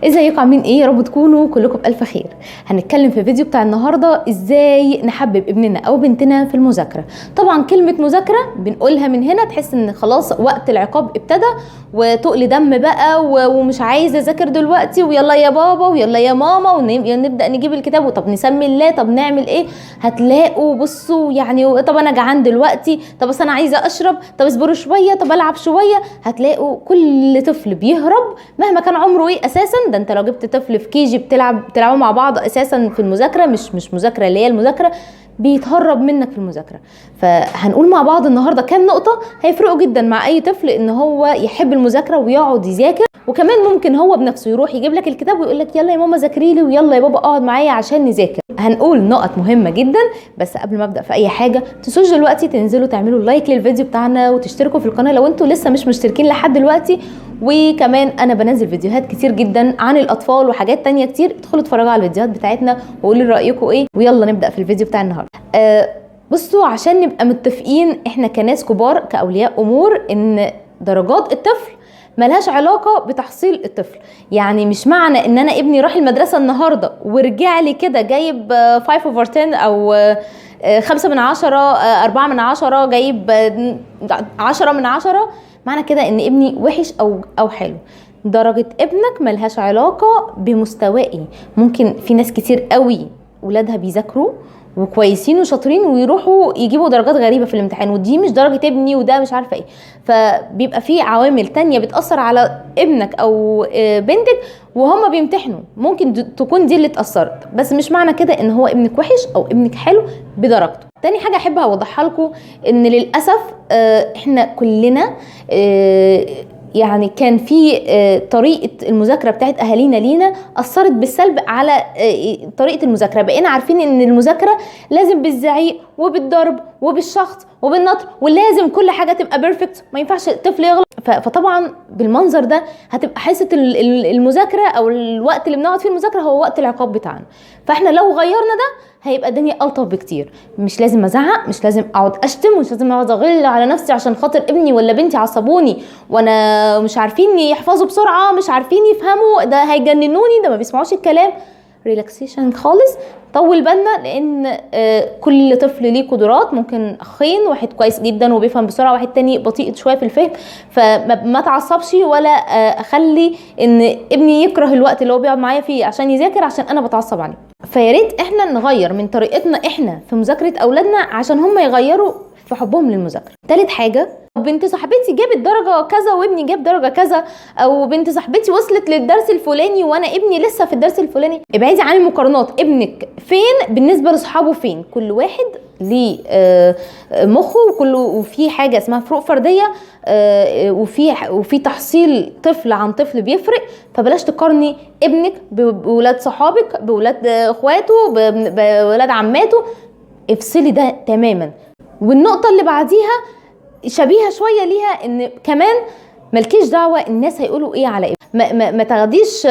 ازيكم عاملين ايه؟ يا رب تكونوا كلكم بألف خير. هنتكلم في الفيديو بتاع النهارده ازاي نحبب ابننا او بنتنا في المذاكره. طبعا كلمه مذاكره بنقولها من هنا تحس ان خلاص وقت العقاب ابتدى وتقل دم بقى ومش عايزه اذاكر دلوقتي، ويلا يا بابا ويلا يا ماما ونبدا نجيب الكتاب، وطب نسمي الله، طب نعمل ايه؟ هتلاقوا بصوا يعني طب انا جعان دلوقتي، طب بس انا عايزه اشرب، طب اصبروا شويه، طب العب شويه. هتلاقوا كل طفل بيهرب مهما كان عمره ايه اساسا. ده انت لو جبت طفل في كيجي بتلعبوا مع بعض اساسا في المذاكره، مش مذاكره اللي هي المذاكره، بيتهرب منك في المذاكره. فهنقول مع بعض النهارده كام نقطه هيفرقوا جدا مع اي طفل ان هو يحب المذاكره ويقعد يذاكر. وكمان ممكن هو بنفسه يروح يجيب لك الكتاب ويقول لك يلا يا ماما ذاكري لي، ويلا يا بابا اقعد معايا عشان نذاكر. هنقول نقط مهمه جدا، بس قبل ما ابدا في اي حاجه تنسوش دلوقتي تنزلوا تعملوا لايك للفيديو بتاعنا وتشتركوا في القناه لو انتوا لسه مش مشتركين لحد دلوقتي. وكمان انا بنزل فيديوهات كتير جدا عن الاطفال وحاجات تانية كتير، ادخلوا اتفرجوا على الفيديوهات بتاعتنا وقولوا رايكم ايه. ويلا نبدا في الفيديو بتاع النهارده. بصوا، عشان نبقى متفقين احنا كناس كبار كاولياء امور ان درجات الطفل ملهاش علاقة بتحصيل الطفل. يعني مش معنى ان انا ابني راح المدرسة النهاردة ورجع لي كده جايب 5/10 او 5/10 4/10 جايب 10/10، معنى كده ان ابني وحش او حلو. درجة ابنك ملهاش علاقة بمستوائي. ممكن في ناس كتير قوي ولادها بيذاكروا وكويسين وشاطرين ويروحوا يجيبوا درجات غريبة في الامتحان، ودي مش درجة ابني وده مش عارفة ايه. فبيبقى في عوامل تانية بتأثر على ابنك او بنتك وهما بيمتحنوا، ممكن تكون دي اللي اتأثرت، بس مش معنى كده ان هو ابنك وحش او ابنك حلو بدرجته. تاني حاجة احب اوضحها لكم ان للأسف احنا كلنا يعني كان في طريقة المذاكرة بتاعت أهالينا لينا أثرت بالسلب على طريقة المذاكرة. بقينا عارفين إن المذاكرة لازم بالزعيق وبالضرب وبالشخط وبالنطر، ولازم كل حاجة تبقى بيرفكت، ما ينفعش الطفل يغلط. فطبعا بالمنظر ده هتبقى حصة المذاكرة أو الوقت اللي بنقعد فيه المذاكرة هو وقت العقاب بتاعنا. فاحنا لو غيرنا ده هيبقى الدنيا ألطف بكتير. مش لازم ازعق، مش لازم اقعد اشتم، مش لازم اقعد اغل على نفسي عشان خاطر ابني ولا بنتي عصبوني وانا مش عارفين يحفظوا بسرعه، مش عارفين يفهموا، ده هيجننوني، ده ما بيسمعوش الكلام. ريلاكسيشن خالص، طول بالنا، لان كل طفل ليه قدرات. ممكن اخين، واحد كويس جدا وبيفهم بسرعه، واحد تاني بطيء شويه في الفهم. فما تعصبش ولا اخلي ان ابني يكره الوقت اللي هو بيقعد معايا فيه عشان يذاكر عشان انا بتعصب عليه. فياريت احنا نغير من طريقتنا احنا في مذاكره اولادنا عشان هم يغيروا في حبهم للمذاكره. تالت حاجه، بنت صاحبتي جابت درجه كذا وابني جاب درجه كذا، او بنت صاحبتي وصلت للدرس الفلاني وانا ابني لسه في الدرس الفلاني. ابعدي عن المقارنات. ابنك فين بالنسبه لاصحابه فين؟ كل واحد ليه مخه، وفي حاجه اسمها فروق فرديه، وفي تحصيل طفل عن طفل بيفرق. فبلاش تقارني ابنك بولاد صحابك، بولاد اخواته، بولاد عماته. افصلي ده تماما. والنقطه اللي بعديها شبيهه شويه ليها، ان كمان ملكيش دعوه الناس هيقولوا ايه على ابنك. ما تاخديش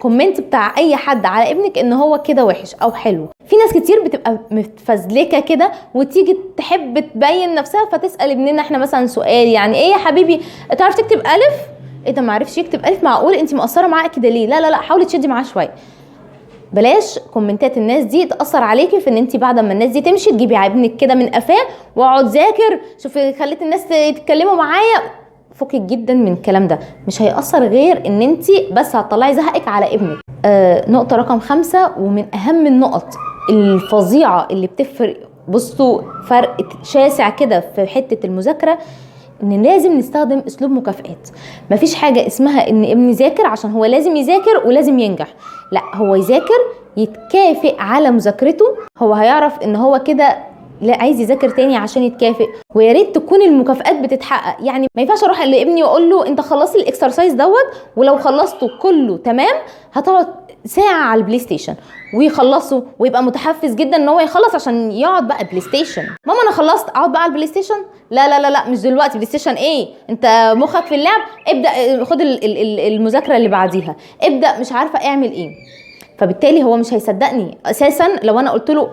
كومنت بتاع اي حد على ابنك ان هو كده وحش او حلو. في ناس كتير بتبقى متفزلكه كده وتيجي تحب تبين نفسها، فتسال ابننا احنا مثلا سؤال، يعني ايه يا حبيبي تعرف تكتب الف؟ ايه ده ما عرفش يكتب الف؟ معقول انت مقصره معاه كده ليه؟ لا لا لا، حاولي تشدي معاه شويه. بلاش كومنتات الناس دي تاثر عليكي في ان انت بعد ما الناس دي تمشي تجيبي ابنك كده من قفاه واقعد ذاكر، شوفي خليت الناس يتكلموا معايا. فكك جدا من الكلام ده، مش هيأثر غير ان انت بس هتطلعي زهقك على ابنك. نقطه رقم 5 ومن اهم النقط الفظيعه اللي بتفرق، بصوا فرق شاسع كده في حته المذاكره، ان لازم نستخدم اسلوب مكافئات. مفيش حاجه اسمها ان ابني ذاكر عشان هو لازم يذاكر ولازم ينجح. لا، هو يذاكر يتكافئ على مذاكرته، هو هيعرف ان هو كده لا عايز يذاكر تاني عشان يتكافئ. ويا ريت تكون المكافئات بتتحقق. يعني ما ينفعش اروح لابني واقول له انت خلصت الاكسرسايز دوت، ولو خلصته كله تمام هتقعد ساعه على البلاي ستيشن، ويخلصه ويبقى متحفز جدا ان هو يخلص عشان يقعد بقى بلاي ستيشن. ماما انا خلصت، اقعد بقى على البلاي ستيشن؟ لا لا لا لا، مش دلوقتي. بلاي ستيشن ايه؟ انت مخك في اللعب. ابدا خد المذاكره اللي بعديها، ابدا مش عارفه اعمل ايه. فبالتالي هو مش هيصدقني اساسا لو انا قلت له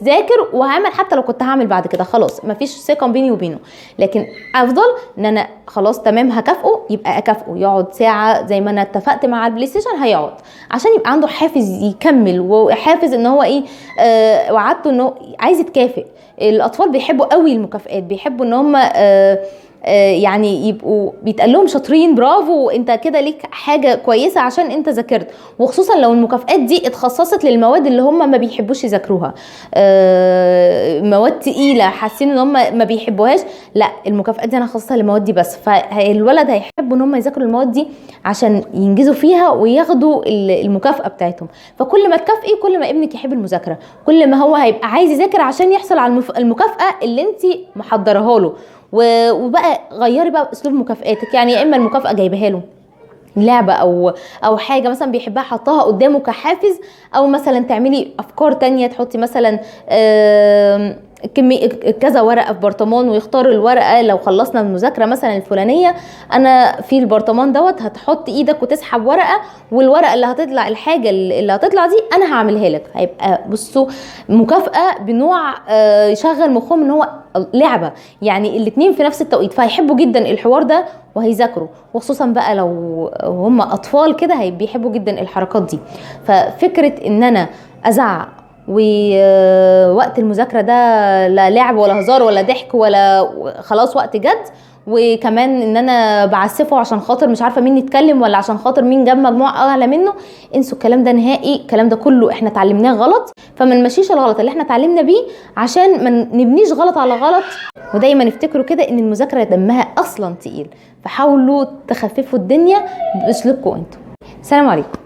ذاكر وهعمل، حتى لو كنت هعمل بعد كده خلاص مفيش ثقه بيني وبينه. لكن افضل ان انا خلاص تمام هكافئه، يبقى اكافئه يقعد ساعه زي ما انا اتفقت مع البلاي ستيشن هيقعد، عشان يبقى عنده حافز يكمل، وحافز ان هو ايه، وعدته انه عايز يتكافئ. الاطفال بيحبوا قوي المكافئات، بيحبوا ان هم يعني يبقوا بيتقال لهم شاطرين برافو انت كده ليك حاجه كويسه عشان انت ذاكرت، وخصوصا لو المكافئات دي اتخصصت للمواد اللي هم ما بيحبوش يذاكروها، مواد تقيله حاسين ان هم ما بيحبوهاش، لا المكافئات دي انا خصصها للمواد دي بس، فالولد هيحب ان هم يذاكروا المواد دي عشان ينجزوا فيها وياخدوا المكافاه بتاعتهم. فكل ما تكافئي كل ما ابنك يحب المذاكره، كل ما هو هيبقى عايز يذاكر عشان يحصل على المكافاه اللي انت محضرها له. وبقى غيري بقى اسلوب مكافئاتك، يعني يا اما المكافاه جايبها له لعبه او حاجه مثلا بيحبها حطها قدامه كحافز، او مثلا تعملي افكار تانية، تحطي مثلا كذا ورقه في برطمان ويختار الورقه. لو خلصنا المذاكره مثلا الفلانيه، انا في البرطمان دوت هتحط ايدك وتسحب ورقه، والورقه اللي هتطلع الحاجه اللي هتطلع دي انا هعملها لك. هيبقى بصوا مكافاه بنوع يشغل مخهم ان هو لعبه، يعني الاتنين في نفس التوقيت، فهيحبوا جدا الحوار ده وهيذاكروا. وخصوصا بقى لو هم اطفال كده بيحبوا جدا الحركات دي. ففكره ان انا ازعق ووقت المذاكره ده لا لعب ولا هزار ولا ضحك ولا خلاص وقت جد، وكمان ان انا بعسفه عشان خاطر مش عارفه مين يتكلم ولا عشان خاطر مين جاب مجموع اعلى منه، انسوا الكلام ده نهائي. الكلام ده كله احنا اتعلمناه غلط، فما نمشيش الغلط اللي احنا اتعلمنا بيه عشان ما نبنيش غلط على غلط. ودايما افتكروا كده ان المذاكره دمها اصلا تقيل، فحاولوا تخففوا الدنيا باسلوبكم انتوا. السلام عليكم.